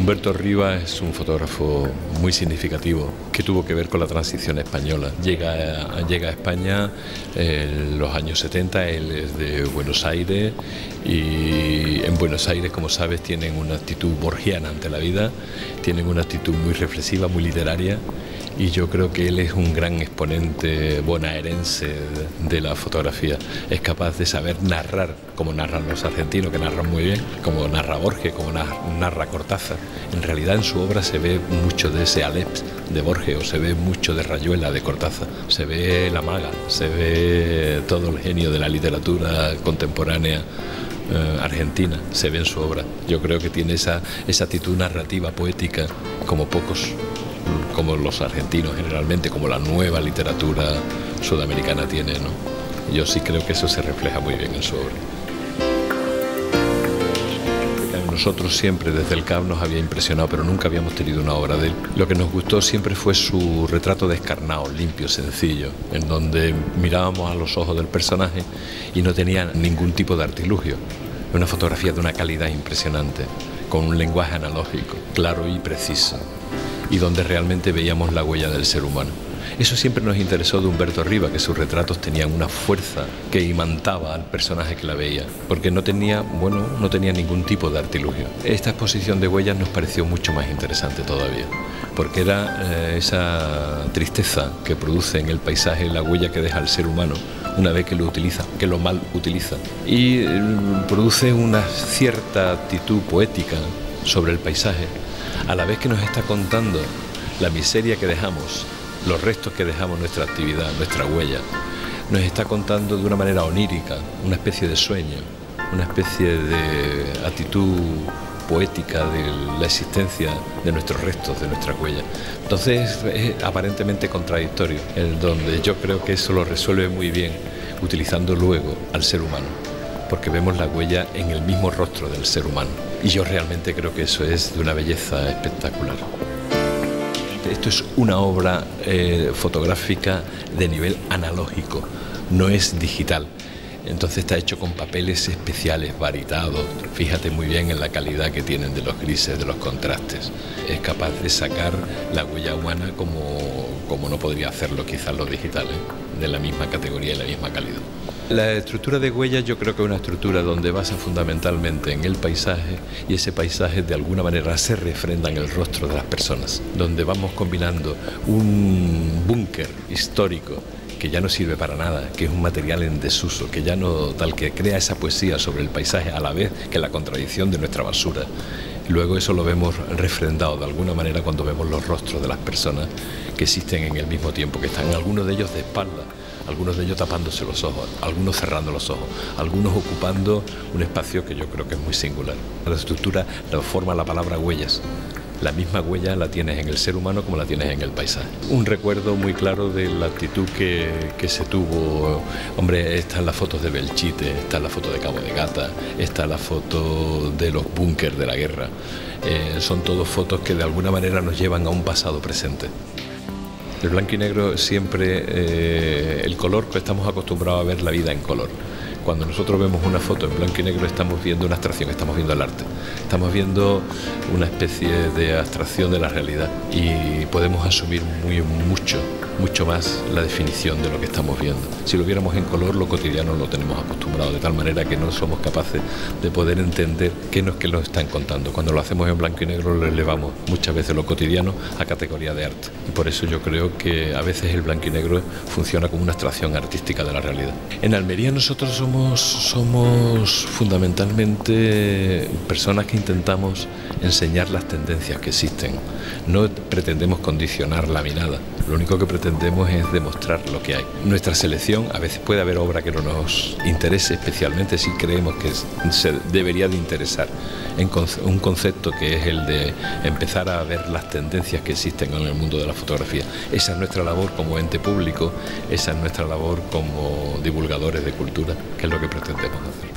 Humberto Rivas es un fotógrafo muy significativo que tuvo que ver con la transición española. Llega a España en los años 70, él es de Buenos Aires y en Buenos Aires, como sabes, tienen una actitud borgiana ante la vida, tienen una actitud muy reflexiva, muy literaria, y yo creo que él es un gran exponente bonaerense de la fotografía. Es capaz de saber narrar, como narran los argentinos, que narran muy bien, como narra Borges, como narra Cortázar. En realidad en su obra se ve mucho de ese Aleps de Borges, o se ve mucho de Rayuela de Cortázar, se ve la maga, se ve todo el genio de la literatura contemporánea argentina, se ve en su obra. Yo creo que tiene esa actitud narrativa, poética, como pocos, como los argentinos generalmente, como la nueva literatura sudamericana tiene, ¿no? Yo sí creo que eso se refleja muy bien en su obra. Nosotros siempre desde el CAB nos había impresionado, pero nunca habíamos tenido una obra de él. Lo que nos gustó siempre fue su retrato descarnado, limpio, sencillo, en donde mirábamos a los ojos del personaje y no tenía ningún tipo de artilugio. Una fotografía de una calidad impresionante, con un lenguaje analógico, claro y preciso, y donde realmente veíamos la huella del ser humano. Eso siempre nos interesó de Humberto Rivas, que sus retratos tenían una fuerza que imantaba al personaje que la veía, porque no tenía ningún tipo de artilugio. Esta exposición de huellas nos pareció mucho más interesante todavía, porque era esa tristeza que produce en el paisaje la huella que deja el ser humano una vez que lo utiliza, que lo mal utiliza, y produce una cierta actitud poética sobre el paisaje, a la vez que nos está contando la miseria que dejamos, los restos que dejamos, nuestra actividad, nuestra huella. Nos está contando de una manera onírica, una especie de sueño, una especie de actitud poética de la existencia de nuestros restos, de nuestra huella. Entonces es aparentemente contradictorio, en donde yo creo que eso lo resuelve muy bien utilizando luego al ser humano, porque vemos la huella en el mismo rostro del ser humano. Y yo realmente creo que eso es de una belleza espectacular. Esto es una obra fotográfica de nivel analógico, no es digital. Entonces está hecho con papeles especiales, varitados. Fíjate muy bien en la calidad que tienen de los grises, de los contrastes. Es capaz de sacar la huella humana como no podría hacerlo quizás los digitales, de la misma categoría y la misma calidad. La estructura de huellas yo creo que es una estructura donde basa fundamentalmente en el paisaje, y ese paisaje de alguna manera se refrenda en el rostro de las personas, donde vamos combinando un búnker histórico que ya no sirve para nada, que es un material en desuso, que ya no tal, que crea esa poesía sobre el paisaje a la vez que la contradicción de nuestra basura. Luego eso lo vemos refrendado de alguna manera cuando vemos los rostros de las personas que existen en el mismo tiempo, que están algunos de ellos de espalda, algunos de ellos tapándose los ojos, algunos cerrando los ojos, algunos ocupando un espacio que yo creo que es muy singular. La estructura la forma la palabra huellas. La misma huella la tienes en el ser humano como la tienes en el paisaje. Un recuerdo muy claro de la actitud que se tuvo. Hombre, están las fotos de Belchite, está la foto de Cabo de Gata, está la foto de los búnkers de la guerra. Son todas fotos que de alguna manera nos llevan a un pasado presente. El blanco y negro siempre, el color, pues estamos acostumbrados a ver la vida en color. Cuando nosotros vemos una foto en blanco y negro estamos viendo una abstracción, estamos viendo el arte, estamos viendo una especie de abstracción de la realidad, y podemos asumir mucho más la definición de lo que estamos viendo. Si lo viéramos en color, lo cotidiano lo tenemos acostumbrado, de tal manera que no somos capaces de poder entender qué es que nos están contando. Cuando lo hacemos en blanco y negro, lo elevamos muchas veces lo cotidiano a categoría de arte, y por eso yo creo que a veces el blanco y negro funciona como una abstracción artística de la realidad. En Almería nosotros somos fundamentalmente personas que intentamos enseñar las tendencias que existen. No pretendemos condicionar la mirada, lo único que pretendemos es demostrar lo que hay. Nuestra selección, a veces puede haber obra que no nos interese, especialmente si creemos que se debería de interesar en un concepto que es el de empezar a ver las tendencias que existen en el mundo de la fotografía. Esa es nuestra labor como ente público, esa es nuestra labor como divulgadores de cultura, que es lo que pretendemos hacer.